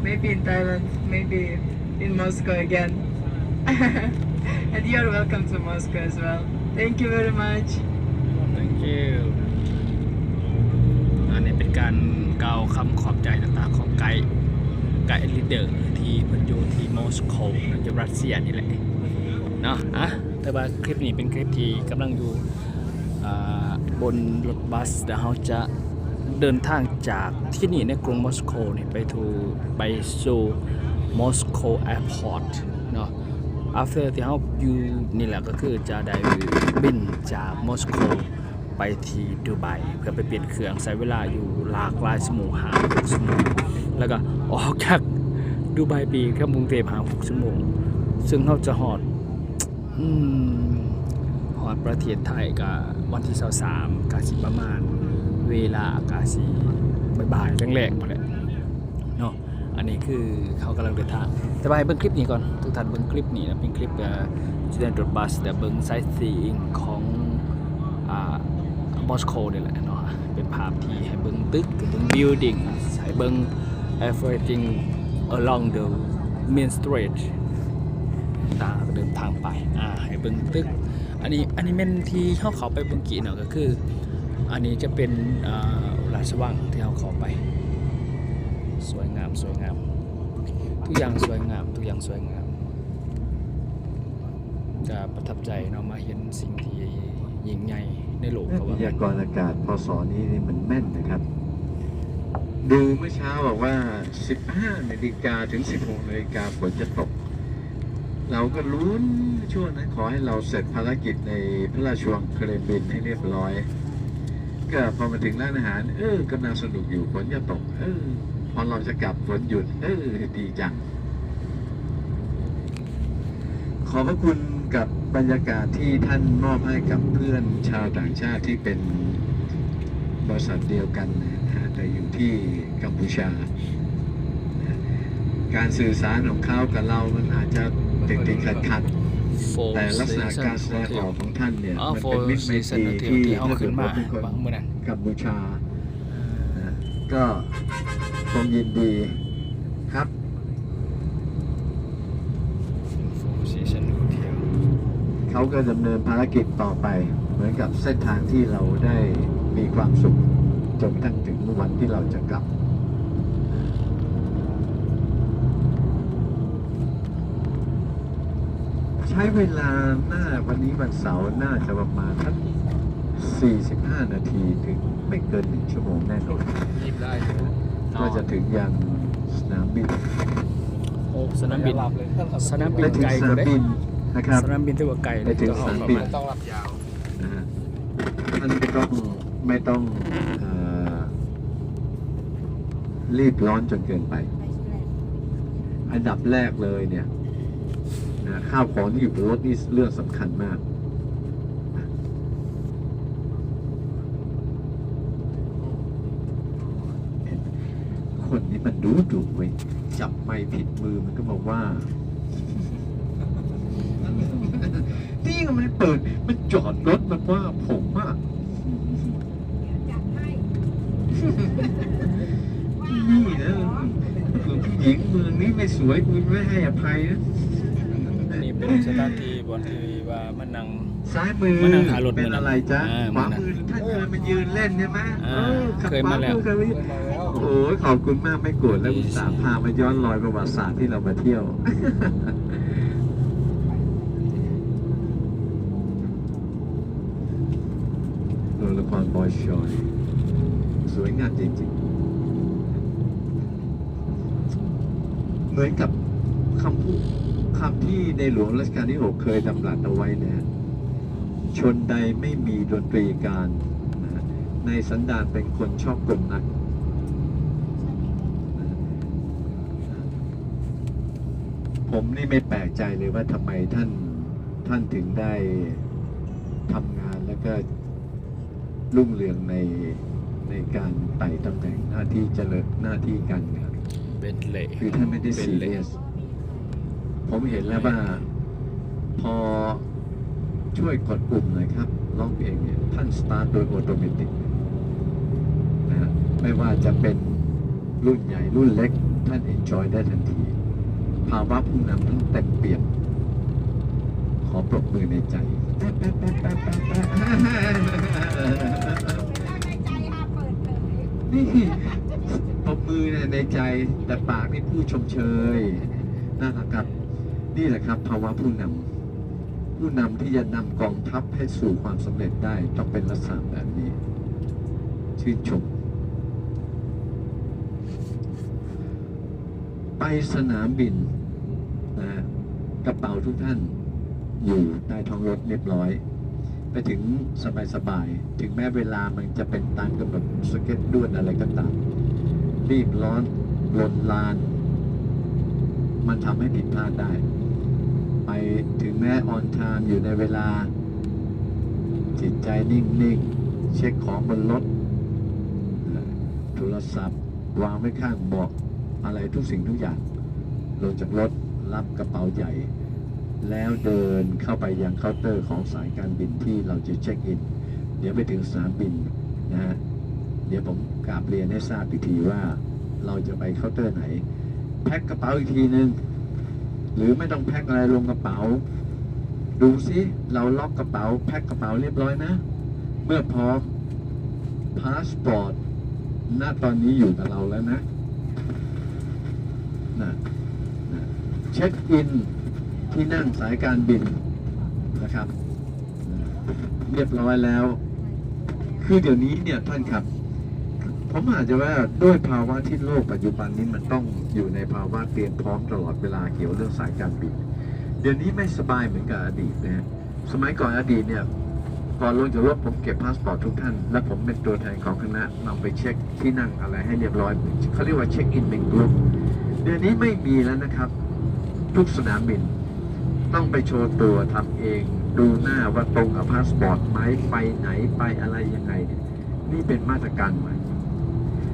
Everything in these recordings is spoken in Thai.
maybe in Thailand, maybe in Moscow again. And you're welcome to Moscow as well. Thank you very much. thank you อันนี้เป็นการกล่าวคำขอบใจต่างๆของไกด์ลีดเดอร์ที่เพิ่นอยู่ที่มอสโกในรัสเซียนี่แหละเนาะแต่ว่าคลิปนี้เป็นคลิปที่กำลังอยู่บนรถบัสแล้วเราจะเดินทางจากที่นี่ในกรุงมอสโกนี่ไปสู่มอสโกแอร์พอร์ตเนาะ after ที่เราอยู่นี่แหละก็คือจะได้บินจากมอสโกไปที่ดูไบเพื่อไปเปลี่ยนเครื่องใช้เวลาอยู่หลากหลายชั่วโมง6 ชั่วโมงแล้วก็ออกจากดูไบปีกับกรุงเทพ6 ชั่วโมงซึ่งเราจะหอดประเทศไทยกับวันที่23กาสิประมาณเวลากาสิบ่ายๆแรงๆพอแหละเนาะอันนี้คือเขากำลังเดินทางแต่ว่าให้เบิ่งคลิปนี้ก่อนทุกท่านเบิ่งคลิปนี้นะเป็นคลิปที่ได้รถบัสแต่เบิ่งไซต์ซีอิงของมอสโกนี่แหละเนาะเป็นภาพที่ให้เบิ่งตึกเบิ่ง building ให้เบิ่ง everything along the main street ต่างเดินทางไปให้เบิ่งตึกอันนี้แม่นที่เขาไปเบิ่งกี้เนาะก็คืออันนี้จะเป็นราชวังที่เขาเข้าไปสวยงามทุกอย่างสวยงามจะประทับใจเนาะมาเห็นสิ่งที่ยิ่งใหญ่ในโลกเขาว่าพยากรณ์อากาศพศนี้มันแม่นนะครับดูเมื่อเช้าบอกว่า 15 นาฬิกาถึง 16 นาฬิกาฝนจะตกเราก็ลุ้นช่วงนั้นขอให้เราเสร็จภารกิจในพระราชวังเครมลินให้เรียบร้อยก็พอมาถึงร้านอาหารกำลังสนุกอยู่ฝนจะตกพอเราจะกลับฝนหยุดดีจังขอบพระคุณกับบรรยากาศที่ท่านมอบให้กับเพื่อนชาวต่างชาติที่เป็นบริษัทเดียวกันนะแต่อยู่ที่กัมพูชาการสื่อสารของเขากับเรามันอาจจะติดขัดแต่ลักษณะการแสดงออกของท่านเนี่ยมันเป็นมิตรไมตรีที่เอาขึ้นมาบางมื้อนั้นกัมพูชาก็คงยินดีครับเขาก็ดำเนินภารกิจต่อไปเหมือนกับเส้นทางที่เราได้มีความสุขจนกระทั่งถึงวันที่เราจะกลับใช้เวลาวันนี้วันเสาร์น่าจะประมาณสัก45 นาทีถึงไม่เกิน1 ชั่วโมงแน่นอนก็จะถึงยังสนามบินสนามบินไกลกว่านะครับสนามบินที่ว่าไกลไปถึงสนามบินต้องรับยาวท่านไม่ต้องรีบร้อนจนเกินไปอันดับแรกเลยเนี่ยข้าวของที่อยู่บนรถนี่เรื่องสำคัญมากคนนี้มันดูเว้ยจับไม่ผิดมือมันก็บอกว่านี่มันเปิดมันจอดรถมันว่าผมอ่ะนี่นะผู้หญิงเมืองนี้ไม่สวยคุณไม่ให้อภัยนะนี่เป็นสถานที่บนที่ว่ามันนั่งซ้ายมือเป็นอะไรจ๊ะขวามือท่านเคยมายืนเล่นใช่ไหมเคยมาแล้วโอ้ยขอบคุณมากไม่โกรธแล้วอุตส่าห์พามาย้อนรอยประวัติศาสตร์ที่เรามาเที่ยวโรงละครบอยชอยสวยงามจริงๆเหมือนกับคำที่ในหลวงรัชกาลที่ 6เคยดำรัสเอาไว้เนี่ยชนใดไม่มีดนตรีการในสันดานเป็นคนชอบกลนักผมนี่ไม่แปลกใจเลยว่าทำไมท่านถึงได้ทำงานแล้วก็รุ่งเรืองในการไต่ตำแหน่งหน้าที่เจริญหน้าที่การงานคือท่านไม่ได้ซีเรียสผมเห็นแล้วว่าพอช่วยกดปุ่มหน่อยครับร้องเพลงเนี่ยท่านสตาร์ทโดยอัตโนมัตินะไม่ว่าจะเป็น รุ่นใหญ่รุ่นเล็กท่าน enjoy ได้ทันที ภาวะผู้นำทั้งเต็มเปี่ยม ขอปรบมือในใจแป๊ะแป๊ะแป๊ะแป๊ะแป๊ะแป๊ะ ในใจค่ะเปิดเผย นี่ปรบมือเนี่ยในใจแต่ปากนี่พูดชมเชยนะครับนี่แหละครับภาวะผู้นำผู้นำที่จะนำกองทัพให้สู่ความสำเร็จได้ต้องเป็นลักษณะแบบนี้ ชื่นชม ไปสนามบินนะฮะกระเป๋าทุกท่านอยู่ใต้ท้องรถเรียบร้อย ไปถึงสบายๆถึงแม้เวลามันจะเป็นตามกำหนดสเก็ตด่วนอะไรก็ตามรีบร้อนลนลาน มันทำให้ผิดพลาดได้ ไปถึงแม้ออนไทม์อยู่ในเวลา จิตใจนิ่งๆ เช็คของบนรถโทรศัพท์วางไว้ข้างเบาะอะไรทุกสิ่งทุกอย่างลงจากรถรับกระเป๋าใหญ่ แล้วเดินเข้าไปยังเคาน์เตอร์ของสายการบินที่เราจะเช็คอิน เดี๋ยวไปถึงสนามบินนะฮะเดี๋ยวผมกราบเรียนให้ทราบอีกทีว่าเราจะไปเคาน์เตอร์ไหน แพ็คกระเป๋าอีกทีนึง หรือไม่ต้องแพ็คอะไรลงกระเป๋า ดูซิเราล็อกกระเป๋าแพ็คกระเป๋าเรียบร้อยนะ เมื่อพร้อมพาสปอร์ตณตอนนี้อยู่กับเราแล้วนะเช็คอินที่นั่งสายการบินนะครับเรียบร้อยแล้ว คือเดี๋ยวนี้เนี่ยท่านครับ ผมอาจจะว่าด้วยภาวะที่โลกปัจจุบันนี้มันต้องอยู่ในภาวะเตรียมพร้อมตลอดเวลาเกี่ยวเรื่องสายการบิน เดี๋ยวนี้ไม่สบายเหมือนกับอดีตนะฮะสมัยก่อนอดีตเนี่ยก่อนลงจากรถผมเก็บพาสปอร์ตทุกท่าน และผมเป็นตัวแทนของคณะนำไปเช็คที่นั่งอะไรให้เรียบร้อยเขาเรียกว่าเช็คอินเป็นกลุ่มเดี๋ยวนี้ไม่มีแล้วนะครับ ทุกสนามบินต้องไปโชว์ตัวทำเองดูหน้าว่าตรงกับพาสปอร์ตไหมไปไหนไปอะไรยังไงเนี่ยนี่เป็นมาตรการใหม่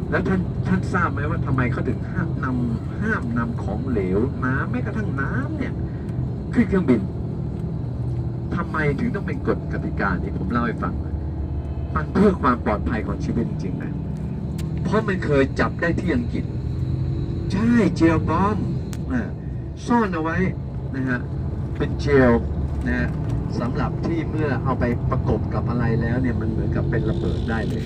แล้วท่านทราบไหมว่าทำไมเขาถึงห้ามนำของเหลวน้ำแม้กระทั่งน้ำเนี่ยขึ้นเครื่องบินทำไมถึงต้องเป็นกฎกติกานี้ผมเล่าให้ฟังมันเพื่อความปลอดภัยของชีวิตจริงๆนะเพราะมันเคยจับได้ที่อังกฤษใช่เจลบอมซ่อนเอาไว้นะฮะเป็นเจลนะฮะสำหรับที่เมื่อเอาไปประกบกับอะไรแล้วเนี่ยมันเหมือนกับเป็นระเบิดได้เลย